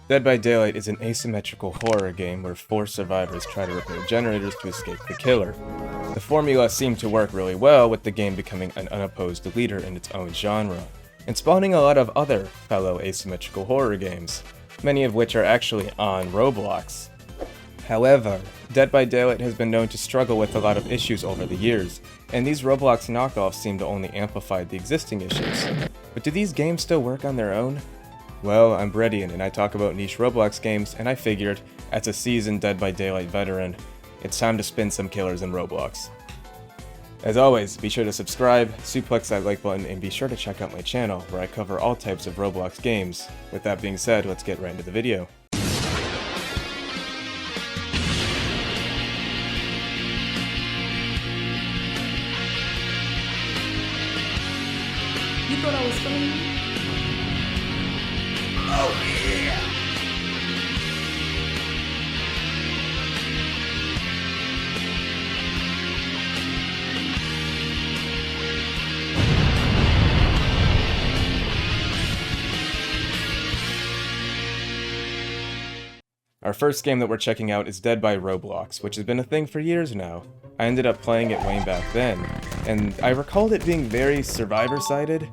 Dead by Daylight is an asymmetrical horror game where 4 survivors try to repair generators to escape the killer. The formula seemed to work really well, with the game becoming an unopposed leader in its own genre, and spawning a lot of other fellow asymmetrical horror games, many of which are actually on Roblox. However, Dead by Daylight has been known to struggle with a lot of issues over the years, and these Roblox knockoffs seem to only amplify the existing issues. But do these games still work on their own? Well, I'm Breadian, and I talk about niche Roblox games, and I figured, as a seasoned Dead by Daylight veteran, it's time to spin some killers in Roblox. As always, be sure to subscribe, suplex that like button, and be sure to check out my channel, where I cover all types of Roblox games. With that being said, let's get right into the video. You thought I was funny? Oh yeah! Our first game that we're checking out is Dead by Roblox, which has been a thing for years now. I ended up playing it way back then, and I recalled it being very survivor-sided.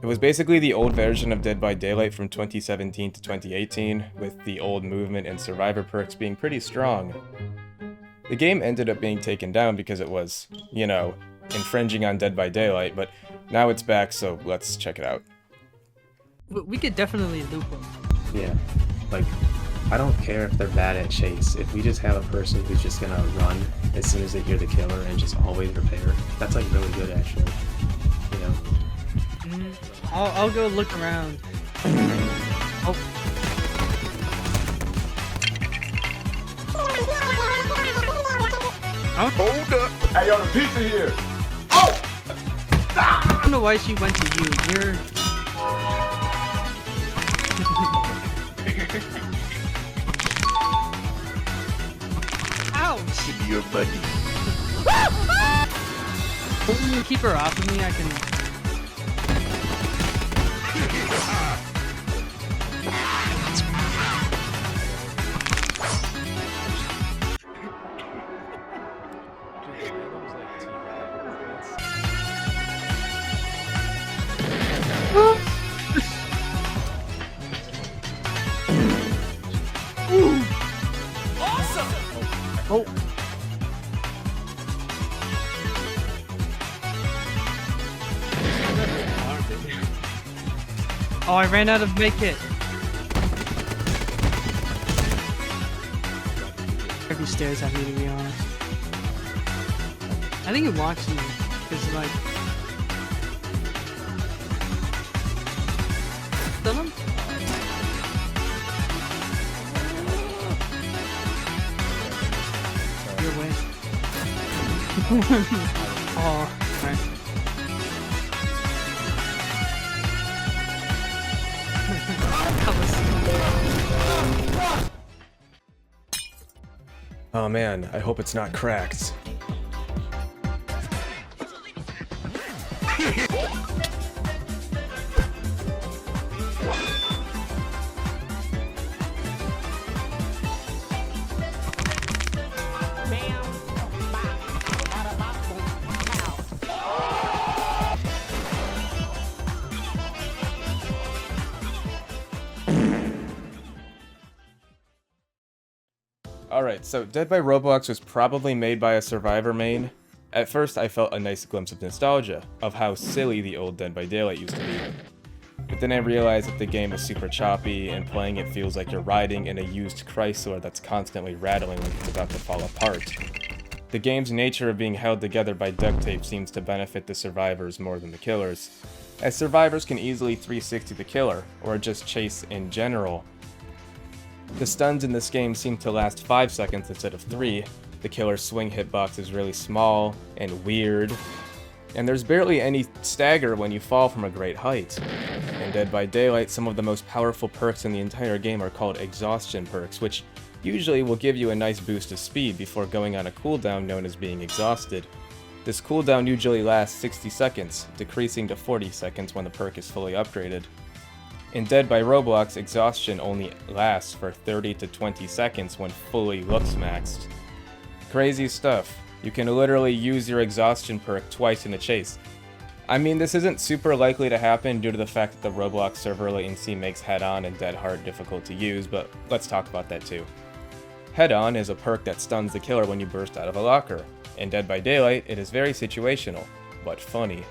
It was basically the old version of Dead by Daylight from 2017 to 2018, with the old movement and survivor perks being pretty strong. The game ended up being taken down because it was, you know, infringing on Dead by Daylight, but now it's back, so let's check it out. We could definitely loop them. Yeah, like, I don't care if they're bad at chase. If we just have a person who's just gonna run as soon as they hear the killer and just always repair, that's like really good actually, you know? I'll go look around. Oh. Hold up! Hey, yo, the pizza here! Oh! I don't know why she went to you. You're... Ouch! Give me your money. Keep her off of me, I can... Awesome! Oh! Oh, I ran out of make it. Every stairs have me, to be honest. I think it watched me, because like... Done him? Your way. Oh, alright. Oh man, I hope it's not cracked. Alright, so Dead by Roblox was probably made by a survivor main. At first I felt a nice glimpse of nostalgia, of how silly the old Dead by Daylight used to be. But then I realized that the game is super choppy, and playing it feels like you're riding in a used Chrysler that's constantly rattling like it's about to fall apart. The game's nature of being held together by duct tape seems to benefit the survivors more than the killers, as survivors can easily 360 the killer, or just chase in general. The stuns in this game seem to last 5 seconds instead of 3, the killer's swing hitbox is really small and weird, and there's barely any stagger when you fall from a great height. In Dead by Daylight, some of the most powerful perks in the entire game are called exhaustion perks, which usually will give you a nice boost of speed before going on a cooldown known as being exhausted. This cooldown usually lasts 60 seconds, decreasing to 40 seconds when the perk is fully upgraded. In Dead by Roblox, exhaustion only lasts for 30 to 20 seconds when fully looks maxed. Crazy stuff. You can literally use your exhaustion perk twice in a chase. I mean, this isn't super likely to happen due to the fact that the Roblox server latency makes Head-On and Dead Hard difficult to use, but let's talk about that too. Head-On is a perk that stuns the killer when you burst out of a locker. In Dead by Daylight, it is very situational, but funny.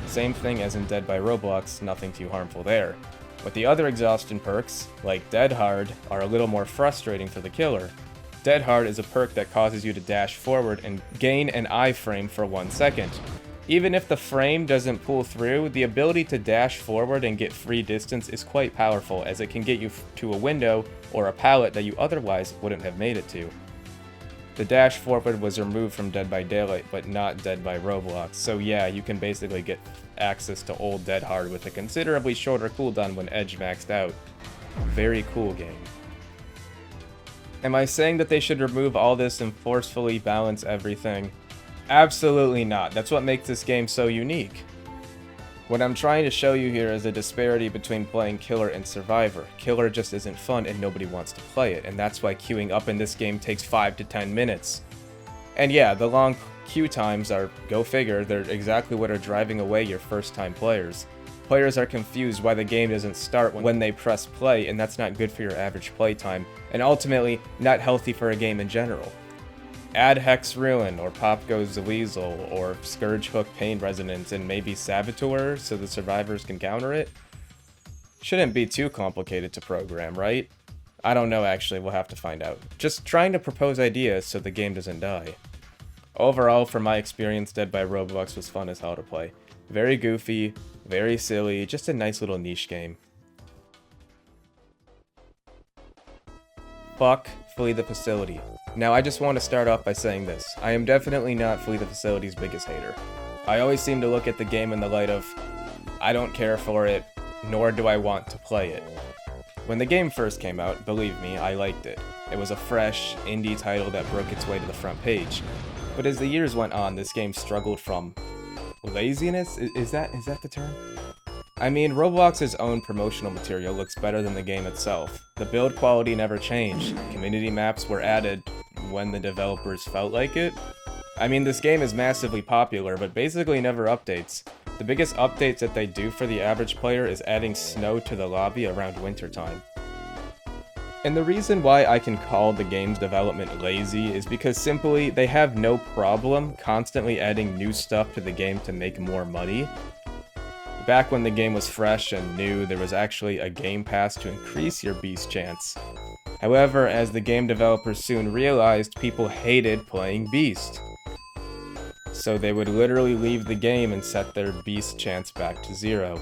Same thing as in Dead by Roblox, nothing too harmful there. But the other exhaustion perks, like Dead Hard, are a little more frustrating for the killer. Dead Hard is a perk that causes you to dash forward and gain an iframe for 1 second. Even if the frame doesn't pull through, the ability to dash forward and get free distance is quite powerful, as it can get you to a window or a pallet that you otherwise wouldn't have made it to. The dash forward was removed from Dead by Daylight, but not Dead by Roblox, so yeah, you can basically get access to old Dead Hard with a considerably shorter cooldown when Edge maxed out. Very cool game. Am I saying that they should remove all this and forcefully balance everything? Absolutely not. That's what makes this game so unique. What I'm trying to show you here is a disparity between playing Killer and Survivor. Killer just isn't fun and nobody wants to play it, and that's why queuing up in this game takes 5 to 10 minutes. And yeah, the long queue times are, go figure, they're exactly what are driving away your first time players. Players are confused why the game doesn't start when they press play, and that's not good for your average playtime, and ultimately not healthy for a game in general. Add Hex Ruin, or Pop Goes the Weasel, or Scourge Hook Pain Resonance, and maybe Saboteur so the survivors can counter it? Shouldn't be too complicated to program, right? I don't know actually, we'll have to find out. Just trying to propose ideas so the game doesn't die. Overall, from my experience, Dead by Roblox was fun as hell to play. Very goofy, very silly, just a nice little niche game. Fuck Flee the Facility. Now, I just want to start off by saying this. I am definitely not Flee the Facility's biggest hater. I always seem to look at the game in the light of, I don't care for it, nor do I want to play it. When the game first came out, believe me, I liked it. It was a fresh, indie title that broke its way to the front page. But as the years went on, this game struggled from laziness? Is that the term? I mean, Roblox's own promotional material looks better than the game itself. The build quality never changed. Community maps were added when the developers felt like it. I mean, this game is massively popular, but basically never updates. The biggest updates that they do for the average player is adding snow to the lobby around wintertime. And the reason why I can call the game's development lazy is because simply they have no problem constantly adding new stuff to the game to make more money. Back when the game was fresh and new, there was actually a game pass to increase your beast chance. However, as the game developers soon realized, people hated playing Beast. So they would literally leave the game and set their beast chance back to 0.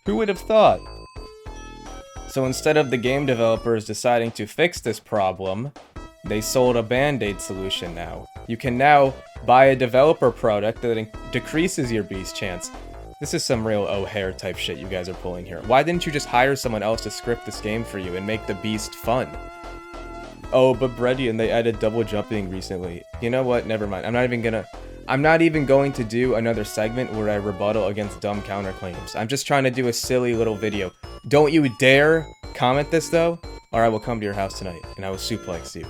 Who would have thought? So instead of the game developers deciding to fix this problem, they sold a band-aid solution now. You can now buy a developer product that decreases your beast chance. This is some real O'Hare type shit you guys are pulling here. Why didn't you just hire someone else to script this game for you and make the beast fun? Oh, but Breadian, they added double jumping recently. You know what? Never mind. I'm not even going to do another segment where I rebuttal against dumb counterclaims. I'm just trying to do a silly little video. Don't you dare comment this though, or I will come to your house tonight and I will suplex you.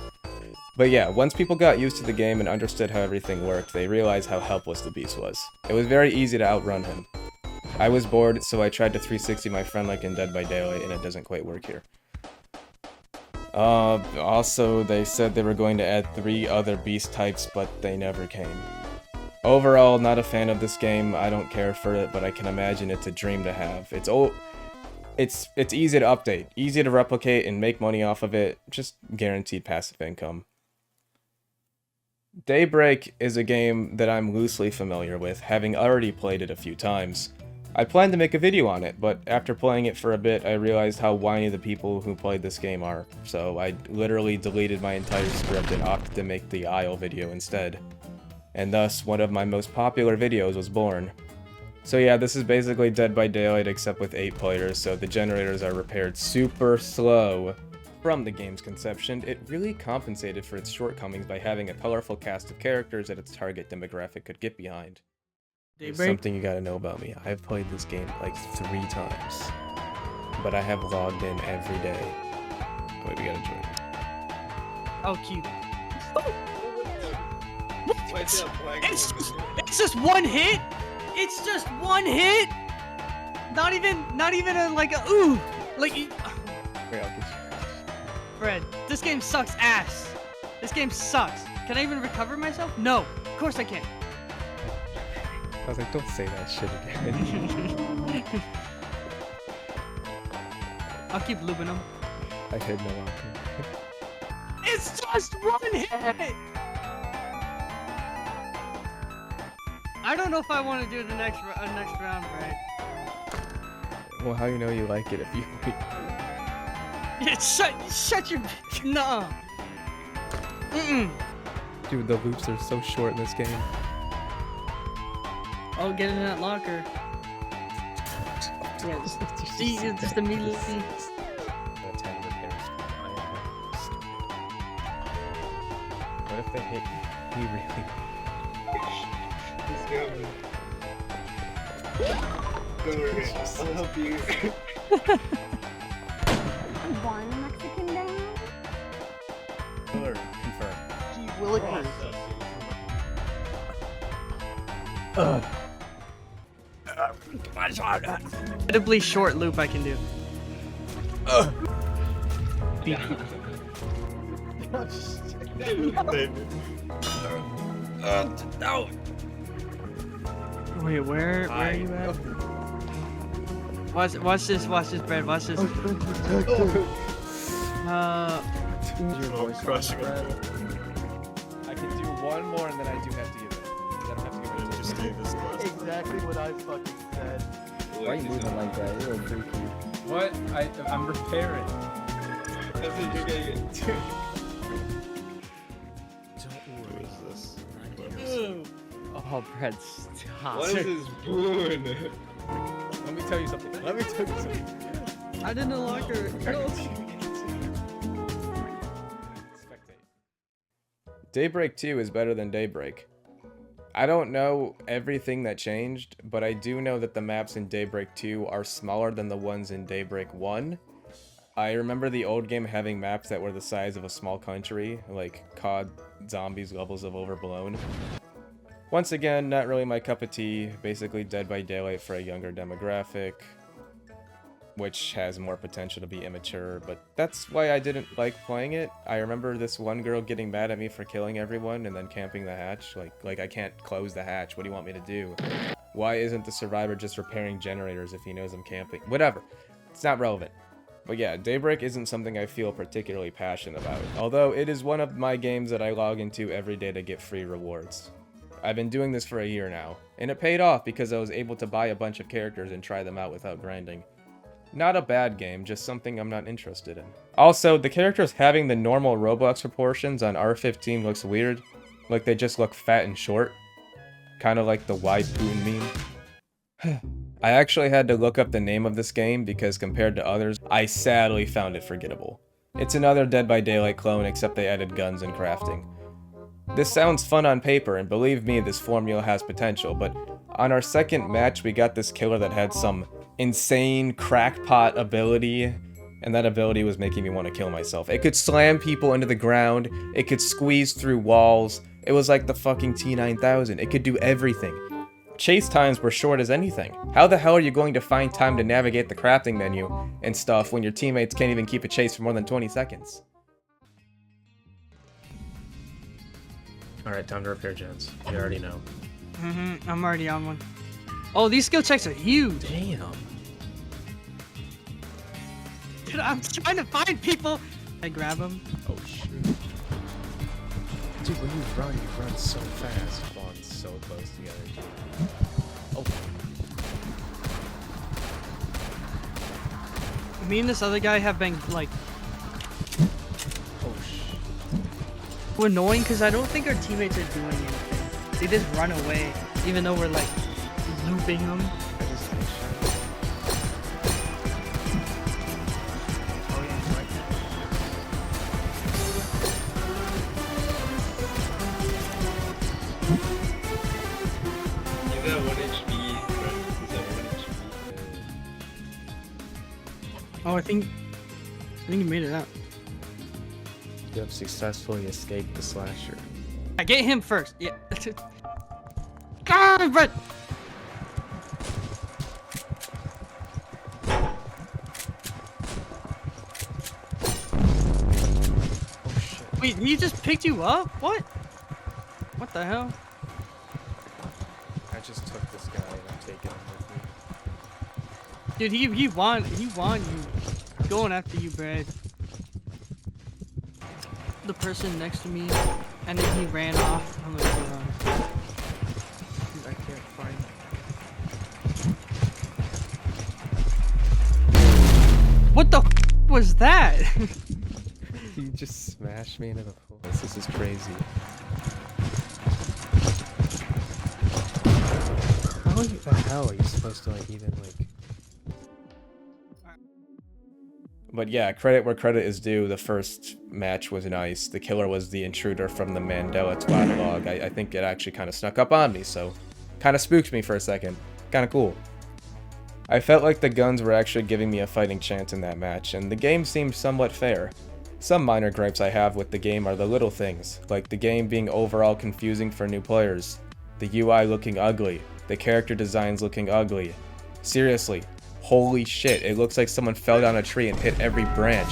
But yeah, once people got used to the game and understood how everything worked, they realized how helpless the beast was. It was very easy to outrun him. I was bored, so I tried to 360 my friend like in Dead by Daylight, and it doesn't quite work here. Also, they said they were going to add 3 other beast types, but they never came. Overall, not a fan of this game. I don't care for it, but I can imagine it's a dream to have. It's easy to update, easy to replicate, and make money off of it. Just guaranteed passive income. Daybreak is a game that I'm loosely familiar with, having already played it a few times. I planned to make a video on it, but after playing it for a bit, I realized how whiny the people who played this game are, so I literally deleted my entire script and opted to make the Isle video instead. And thus, one of my most popular videos was born. So yeah, this is basically Dead by Daylight except with 8 players, so the generators are repaired super slow. From the game's conception, it really compensated for its shortcomings by having a colorful cast of characters that its target demographic could get behind. There's something you gotta know about me. I've played this game like 3 times. but I have logged in every day. Wait, we gotta join. Oh, cute. It's just one hit. It's just one hit. Not even a like a ooh. Like. Wait, I'll get you. Fred, this game sucks ass. This game sucks. Can I even recover myself? No, of course I can't. I was like, don't say that shit again. I'll keep looping them. I hid no option. It's just one hit. I don't know if I want to do the next round, Brad. Well, how you know you like it if you... Yeah, shut your... Nuh-uh. Dude, the loops are so short in this game. Oh, get in that locker. Yeah, see, it's just immediately... What if they hit me really? Don't worry, I'll help you. One Mexican down. Killer, confirm. Gee willikers. Incredibly short loop I can do. No. Wait, where are you at? Watch this, Brad, watch this. Your voice crushing it. I can do one more and then I do have to give it. I don't have to give it. Just do this last. Exactly what I fucking said. Why are you moving like that? You're a freaky. What? I'm repairing. That's it, you're getting it. What is this? Oh, Brad, stop. What is this boon? Let me tell you something. I didn't unlock her. Daybreak 2 is better than Daybreak. I don't know everything that changed, but I do know that the maps in Daybreak 2 are smaller than the ones in Daybreak 1. I remember the old game having maps that were the size of a small country, like COD Zombies levels of Overblown. Once again, not really my cup of tea, basically Dead by Daylight for a younger demographic, which has more potential to be immature, but that's why I didn't like playing it. I remember this one girl getting mad at me for killing everyone and then camping the hatch. Like I can't close the hatch, what do you want me to do? Why isn't the survivor just repairing generators if he knows I'm camping? Whatever, it's not relevant. But yeah, Daybreak isn't something I feel particularly passionate about, although it is one of my games that I log into every day to get free rewards. I've been doing this for a year now, and it paid off because I was able to buy a bunch of characters and try them out without grinding. Not a bad game, just something I'm not interested in. Also, the characters having the normal Roblox proportions on R15 looks weird, like they just look fat and short. Kind of like the why Putin meme. I actually had to look up the name of this game because compared to others, I sadly found it forgettable. It's another Dead by Daylight clone except they added guns and crafting. This sounds fun on paper, and believe me, this formula has potential, but on our second match we got this killer that had some insane crackpot ability, and that ability was making me want to kill myself. It could slam people into the ground, it could squeeze through walls, it was like the fucking T-9000, it could do everything. Chase times were short as anything. How the hell are you going to find time to navigate the crafting menu and stuff when your teammates can't even keep a chase for more than 20 seconds? Alright, time to repair gens. You already know. I'm already on one. Oh, these skill checks are huge. Damn. Dude, I'm trying to find people. I grab them. Oh shoot. Dude, when you run so fast. Spawn so close together, dude. Oh. Me and this other guy have been like annoying because I don't think our teammates are doing anything. They just run away, even though we're like looping them. Oh, I think you made it out. You have successfully escaped the slasher. I get him first. Yeah. God, Brett. Oh shit. Wait, he just picked you up? What? What the hell? I just took this guy and I'm taking him with me. Dude, he won you. Going after you, Brad. The person next to me, and then he ran off. I'm gonna go on. Dude, I can't find What the was that? You just smashed me into the floor. This is crazy. How the hell are you supposed to like even like? But yeah, credit where credit is due. The first match was nice. The killer was the intruder from the Mandela twatalogue. I think it actually kind of snuck up on me, so kind of spooked me for a second. Kind of cool. I felt like the guns were actually giving me a fighting chance in that match, and the game seemed somewhat fair. Some minor gripes I have with the game are the little things, like the game being overall confusing for new players, the UI looking ugly, the character designs looking ugly. Seriously, holy shit, it looks like someone fell down a tree and hit every branch.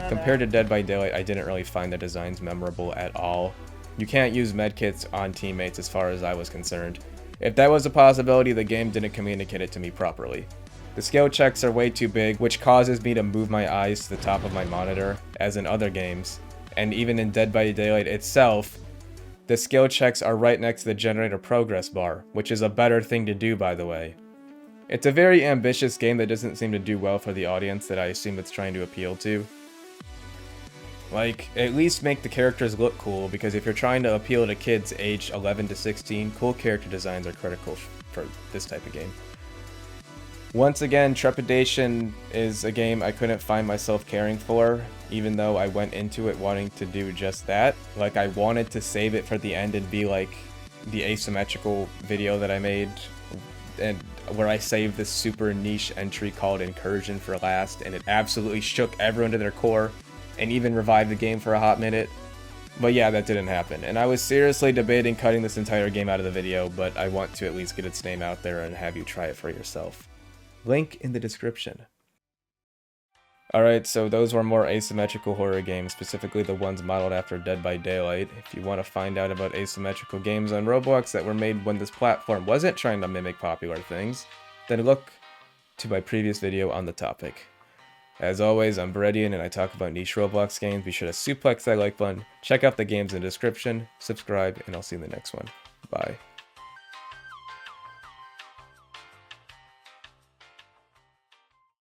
Compared to Dead by Daylight, I didn't really find the designs memorable at all. You can't use medkits on teammates as far as I was concerned. If that was a possibility, the game didn't communicate it to me properly. The skill checks are way too big, which causes me to move my eyes to the top of my monitor, as in other games. And even in Dead by Daylight itself, the skill checks are right next to the generator progress bar, which is a better thing to do, by the way. It's a very ambitious game that doesn't seem to do well for the audience that I assume it's trying to appeal to. Like, at least make the characters look cool, because if you're trying to appeal to kids aged 11 to 16, cool character designs are critical for this type of game. Once again, Trepidation is a game I couldn't find myself caring for, even though I went into it wanting to do just that. Like, I wanted to save it for the end and be like the asymmetrical video that I made, and where I saved this super niche entry called Incursion for last, and it absolutely shook everyone to their core, and even revived the game for a hot minute. But yeah, that didn't happen, and I was seriously debating cutting this entire game out of the video, but I want to at least get its name out there and have you try it for yourself. Link in the description. Alright, so those were more asymmetrical horror games, specifically the ones modeled after Dead by Daylight. If you want to find out about asymmetrical games on Roblox that were made when this platform wasn't trying to mimic popular things, then look to my previous video on the topic. As always, I'm Breadian and I talk about niche Roblox games. Be sure to suplex that like button, check out the games in the description, subscribe, and I'll see you in the next one. Bye.